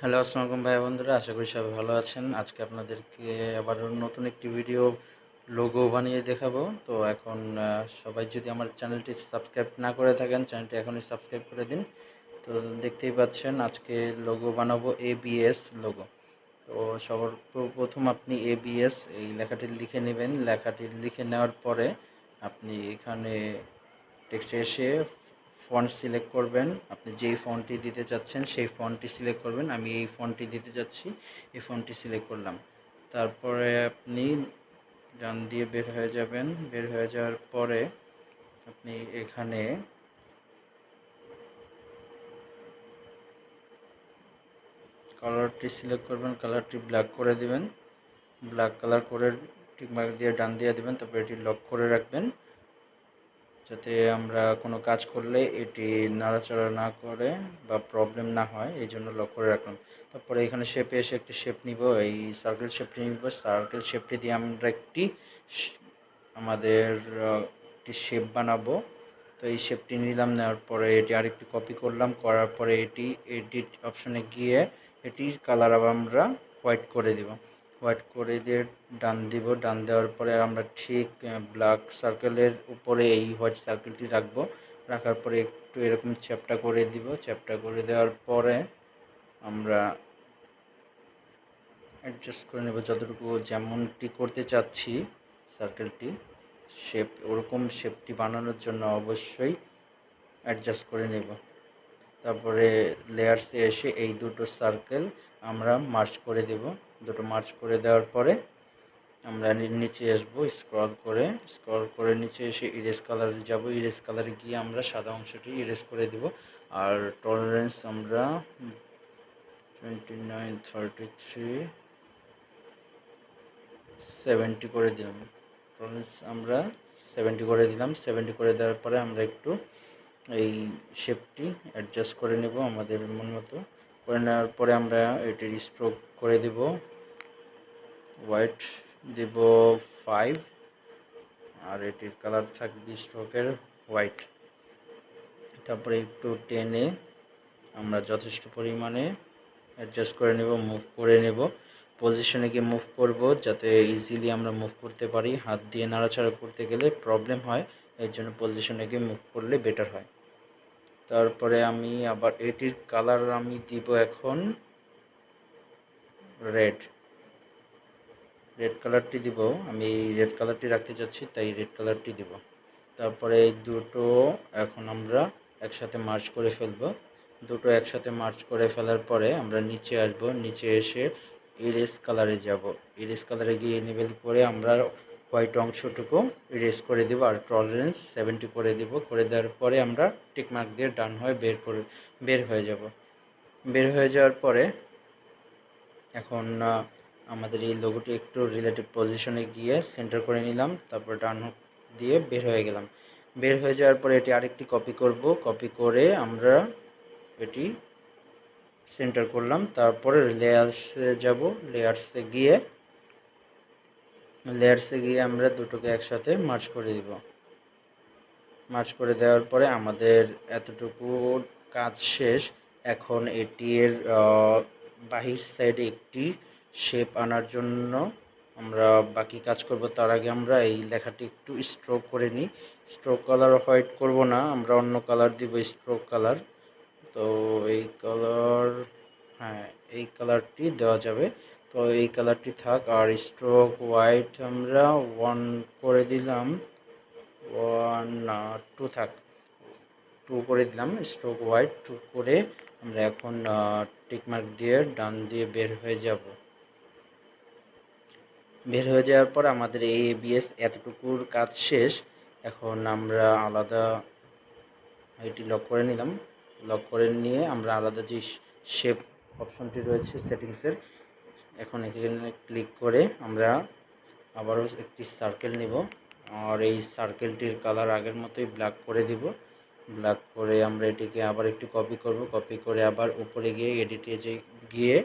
Hello, আসসালামু আলাইকুম ভাই বন্ধুরা, আশা করি সবাই ভালো আছেন। আজকে আপনাদেরকে আবার নতুন একটি ভিডিও লোগো বানিয়ে দেখাবো। তো এখন সবাই যদি আমার চ্যানেলটি সাবস্ক্রাইব না করে থাকেন, চ্যানেলটি এখনই সাবস্ক্রাইব করে দিন। তো দেখতেই পাচ্ছেন আজকে লোগো বানাবো এবিএস লোগো। তো সবার প্রথম আপনি এবিএস এই লেখাটি লিখে নেবেন। লেখাটি লিখে নেওয়ার পরে আপনি এখানে টেক্সটে এসে ফন্ট সিলেক্ট করবেন। আপনি যেই ফন্টটি দিতে চাচ্ছেন সেই ফন্টটি সিলেক্ট করবেন। আমি এই ফন্টটি দিতে চাচ্ছি, এই ফন্টটি সিলেক্ট করলাম। তারপরে আপনি ডান দিয়ে বের হয়ে যাবেন। বের হয়ে যাওয়ার পরে আপনি এখানে কালারটি সিলেক্ট করবেন, কালারটি ব্ল্যাক করে দিবেন। ব্ল্যাক কালার করে টিকমার্ক দিয়ে ডান দিয়ে দিবেন। তারপর এটি লক করে রাখবেন, যাতে আমরা কোনো কাজ করলে এটি নাড়াচাড়া না করে বা প্রবলেম না হয়, এই জন্য লক করে রাখলাম। তারপরে এখানে শেপে এসে একটি শেপ নিব, এই সার্কেল শেপটি নিব। সার্কেল শেপটি দিয়ে আমরা আমাদের একটি শেপ বানাবো। তো এই শেপটি নিলাম, নেওয়ার পরে এটি আরেকটি কপি করলাম, করার পরে এটি এডিট অপশনে গিয়ে এটির কালার আবার আমরা হোয়াইট করে দিব। হোয়াইট করে দিয়ে ডান দিব। ডান দেওয়ার পরে আমরা ঠিক ব্ল্যাক সার্কেলের উপরে এই হোয়াইট সার্কেলটি রাখবো। রাখার পরে একটু এরকম চ্যাপ্টা করে দিব। চ্যাপ্টা করে দেওয়ার পরে আমরা অ্যাডজাস্ট করে নেব যতটুকু যেমনটি করতে চাচ্ছি সার্কেলটি শেপ, ওরকম শেপটি বানানোর জন্য অবশ্যই অ্যাডজাস্ট করে নেব। তারপরে লেয়ার্সে এসে এই দুটো সার্কেল আমরা মার্জ করে দেব। দুটো মার্জ করে দেওয়ার পরে আমরা নিচে আসবো, স্ক্রল করে নিচে এসে ইরেজ কালারে যাব। ইরেজ কালারে গিয়ে আমরা সাদা অংশটি ইরেজ করে দেব। আর টলারেন্স আমরা 29, 33, 70 করে দিলাম। টলারেন্স আমরা 70 করে দিলাম। 70 করে দেওয়ার পরে আমরা একটু এই শেপটি অ্যাডজাস্ট করে নেব আমাদের মন মতো। করে নেওয়ার পরে আমরা এটির স্ট্রোক করে দেব, হোয়াইট দেব 5, আর এটির কালার থাকবে স্ট্রোকের হোয়াইট। তারপরে একটু টেনে আমরা যথেষ্ট পরিমাণে অ্যাডজাস্ট করে নেব, মুভ করে নেব। পজিশনে গিয়ে মুভ করব, যাতে ইজিলি আমরা মুভ করতে পারি। হাত দিয়ে নাড়াচাড়া করতে গেলে প্রবলেম হয়, এর জন্য পজিশনে গিয়ে মুভ করলে বেটার হয়। তারপরে আমি আবার এটির কালার আমি দিব এখন রেড কালারটি দিব। আমি রেড কালারটি রাখতে চাচ্ছি, তাই রেড কালারটি দিব। তারপরে এই দুটো এখন আমরা একসাথে মার্জ করে ফেলব। দুটো একসাথে মার্জ করে ফেলার পরে আমরা নিচে আসব। নিচে এসে ইরেজ কালারে যাব। ইরেজ কালারে গিয়ে এনেবেল করে আমরা হোয়াইট অংশটুকু ইরেজ করে দেব। আর টলারেন্স 70 করে দেব। করে দেওয়ার পরে আমরা টিকমার্ক দিয়ে ডান হয়ে বের হয়ে যাব। বের হয়ে যাওয়ার পরে এখন আমাদের এই লোগোটি একটু রিলেটিভ পজিশনে গিয়ে সেন্টার করে নিলাম। তারপর ডান দিয়ে বের হয়ে গেলাম। বের হয়ে যাওয়ার পরে এটি আরেকটি কপি করব। কপি করে আমরা এটি সেন্টার করলাম। তারপরে লেয়ার্সে যাব। লেয়ার্সে গিয়ে আমরা দুটোকে একসাথে মার্জ করে দিব। মার্জ করে দেওয়ার পরে আমাদের এতটুকু কাজ শেষ। এখন এটির বাহির সাইডে একটি শেপ আনার জন্য আমরা বাকি কাজ করব। তার আগে আমরা এই লেখাটি একটু স্ট্রোক করে নিই। স্ট্রোক কালার হোয়াইট করব না, আমরা অন্য কালার দিব, স্ট্রোক কালার। তো এই কালার, হ্যাঁ এই কালারটি দেওয়া যাবে। তো এই কালারটি থাক। আর স্ট্রোক হোয়াইট আমরা 1 করে দিলাম, 1 না 2 থাক, 2 করে দিলাম। স্ট্রোক হোয়াইট 2 করে আমরা এখন টিকমার্ক দিয়ে ডান দিয়ে বের হয়ে যাব। বের হয়ে যাওয়ার পর আমাদের এই এবিএস এতটুকুর কাজ শেষ। এখন আমরা আলাদা এটি লক করে নিলাম। লক করে নিয়ে আমরা আলাদা যে শেপ অপশনটি রয়েছে সেটিংসের, এখন এখানে ক্লিক করে আমরা আবারও একটি সার্কেল নেব। আর এই সার্কেলটির কালার আগের মতোই ব্ল্যাক করে দিব। ব্ল্যাক করে আমরা এটিকে আবার একটু কপি করব। কপি করে আবার উপরে গিয়ে এডিটে গিয়ে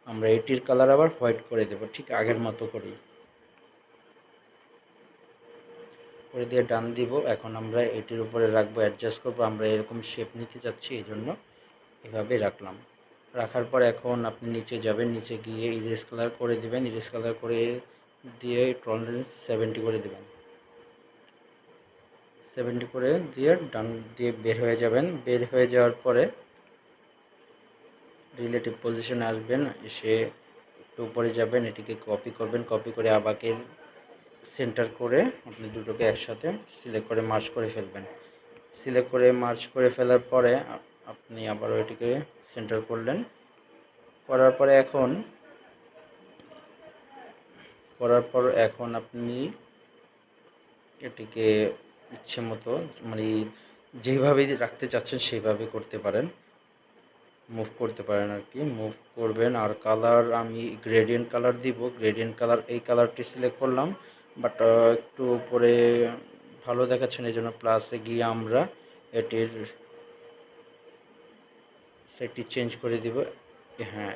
আমরা এটির কালার আবার হোয়াইট করে দেব, ঠিক আগের মতো করেই করে দিয়ে ডান দিব। এখন আমরা এটির উপরে রাখবো, অ্যাডজাস্ট করবো। আমরা এরকম শেপ নিতে চাচ্ছি, এই জন্য এভাবে রাখলাম। রাখার পর এখন আপনি নিচে যাবেন, নিচে গিয়ে ইরেজ কালার করে দিবেন, ইরেজ কালার করে দিয়ে টলারেন্স 70 করে দিবেন, 70 করে দিয়ে ডান দিয়ে বের হয়ে যাবেন। বের হয়ে যাওয়ার পরে রিলেটিভ পজিশনে আসবেন, এসে একটু উপরে যাবেন, এটিকে কপি করবেন, কপি করে আবাকে সেন্টার করে আপনি দুটোকে একসাথে সিলেক্ট করে মার্জ করে ফেলবেন। সিলেক্ট করে মার্জ করে ফেলার পরে আপনি আবারও এটিকে সেন্টার করলেন, করার পরে এখন আপনি এটিকে ইচ্ছে মতো মানে যেভাবে রাখতে চাচ্ছেন সেইভাবে করতে পারেন, মুভ করতে পারেন আর কি, মুভ করবেন। আর কালার আমি গ্রেডিয়েন্ট কালার দিব, গ্রেডিয়েন্ট কালার এই কালারটি সিলেক্ট করলাম, বাট একটু উপরে ভালো দেখাচ্ছেন এই জন্য প্লাসে গিয়ে আমরা এটির সেটটি চেঞ্জ করে দিব, হ্যাঁ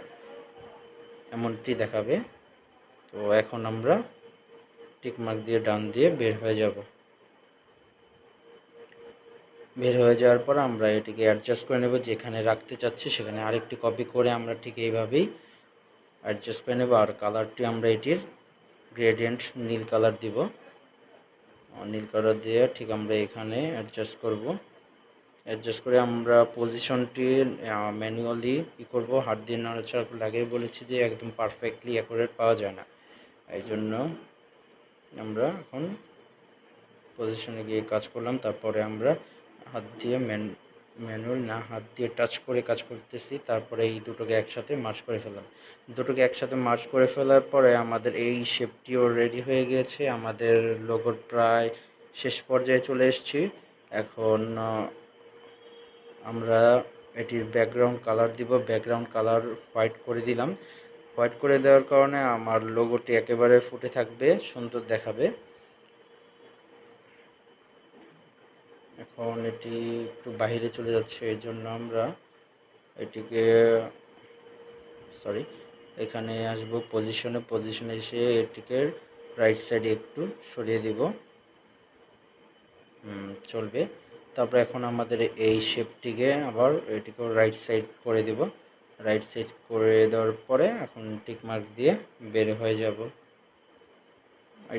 এমনটি দেখাবে। তো এখন আমরা টিকমার্ক দিয়ে ডান দিয়ে বের হয়ে যাব। বের হয়ে যাওয়ার পর আমরা এটিকে অ্যাডজাস্ট করে নেব, যেখানে রাখতে চাচ্ছি সেখানে আরেকটি কপি করে আমরা ঠিক এইভাবেই অ্যাডজাস্ট করে নেব। আর কালারটি আমরা এটির গ্রেডিয়েন্ট নীল কালার দিব, নীল কালার দিয়ে ঠিক আমরা এখানে অ্যাডজাস্ট করব। অ্যাডজাস্ট করে আমরা পজিশনটি ম্যানুয়ালি করব, হাত দিয়ে নাড়াচাড়া লাগিয়ে বলেছি যে একদম পারফেক্টলি অ্যাকুরেট পাওয়া যায় না, এই জন্য আমরা এখন পজিশনে গিয়ে কাজ করলাম। তারপরে আমরা হাত দিয়ে ম্যানুয়াল না হাত দিয়ে টাচ করে কাজ করতেছি। তারপরে এই দুটোকে একসাথে মার্জ করে ফেললাম। দুটোকে একসাথে মার্জ করে ফেলার পরে আমাদের এই শেপটিও রেডি হয়ে গিয়েছে, আমাদের লোগোর প্রায় শেষ পর্যায়ে চলে এসেছি। এখন আমরা এটির ব্যাকগ্রাউন্ড কালার দিব, ব্যাকগ্রাউন্ড কালার হোয়াইট করে দিলাম। হোয়াইট করে দেওয়ার কারণে আমার লোগোটি একেবারে ফুটে থাকবে, সুন্দর দেখাবে। এখন এটি একটু বাইরে চলে যাচ্ছে, এই জন্য আমরা এটিকে এখানে আসবো পজিশনে এসে এটিকে রাইট সাইডে একটু সরিয়ে দিব, চলবে। তারপর এখন আমাদের এই শেপটিকে আবার এটিকে রাইট সাইড করে দিব, রাইট সাইড করে দেওয়ার পরে এখন টিক মার্ক দিয়ে বের হয়ে যাব।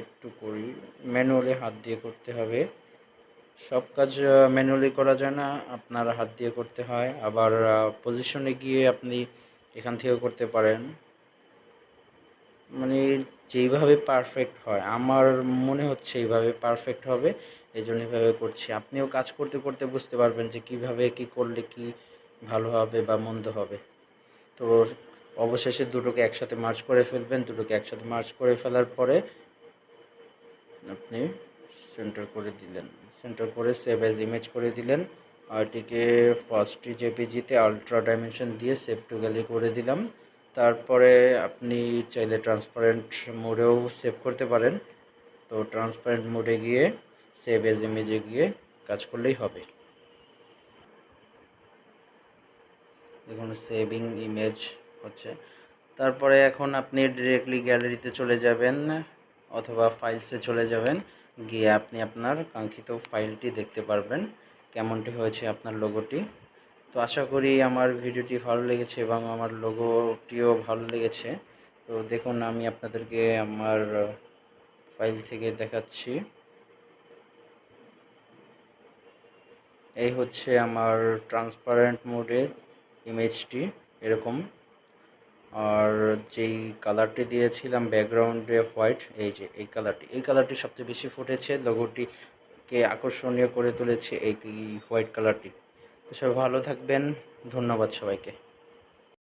একটু করি, ম্যানুয়ালি হাত দিয়ে করতে হবে, সব কাজ ম্যানুয়ালি করা যায় না, আপনার হাত দিয়ে করতে হয়। আবার পজিশনে গিয়ে আপনি এখান থেকেও করতে পারেন, মানে যেইভাবে পারফেক্ট হয় আমার মনে হচ্ছে এইভাবে পারফেক্ট হবে, এই জন্য এইভাবে করছি। আপনিও কাজ করতে করতে বুঝতে পারবেন যে কিভাবে কি করলে কি ভালো হবে বা মন্দ হবে। তো অবশেষে দুটোকে একসাথে মার্জ করে ফেলবেন, দুটোকে একসাথে মার্জ করে ফেলার পরে আপনি সেন্টার করে দিলেন, সেন্টার করে সেভ অ্যাজ ইমেজ করে দিলেন। আর এটিকে ফার্স্ট জেপিজিতে আলট্রা ডাইমেনশন দিয়ে সেভ টু গ্যালারি করে দিলাম। তারপরে আপনি চাইলে ট্রান্সপারেন্ট মোডেও সেভ করতে পারেন, তো ট্রান্সপারেন্ট মোডে গিয়ে সেভ অ্যাজ ইমেজে গিয়ে কাজ করলেই হবে। দেখুন সেভিং ইমেজ হচ্ছে। তারপরে এখন আপনি ডিরেক্টলি গ্যালারিতে চলে যাবেন অথবা ফাইলসে চলে যাবেন, গিয়ে আপনি আপনার কাঙ্ক্ষিত ফাইলটি দেখতে পারবেন কেমনটি হয়েছে আপনার লোগোটি। তো আশা করি আমার ভিডিওটি ভালো লেগেছে এবং আমার লোগোটিও ভালো লেগেছে। তো দেখুন আমি আপনাদেরকে আমার ফাইল থেকে দেখাচ্ছি, এই হচ্ছে আমার ট্রান্সপারেন্ট মোডে ইমেজটি এরকম। আর যেই কালারটি দিয়েছিলাম ব্যাকগ্রাউন্ডে হোয়াইট, এই যে এই কালারটি সবচেয়ে বেশি ফুটেছে, লোগোটিকে আকর্ষণীয় করে তুলেছে এই হোয়াইট কালারটি। তো সবাই ভালো থাকবেন, ধন্যবাদ সবাইকে।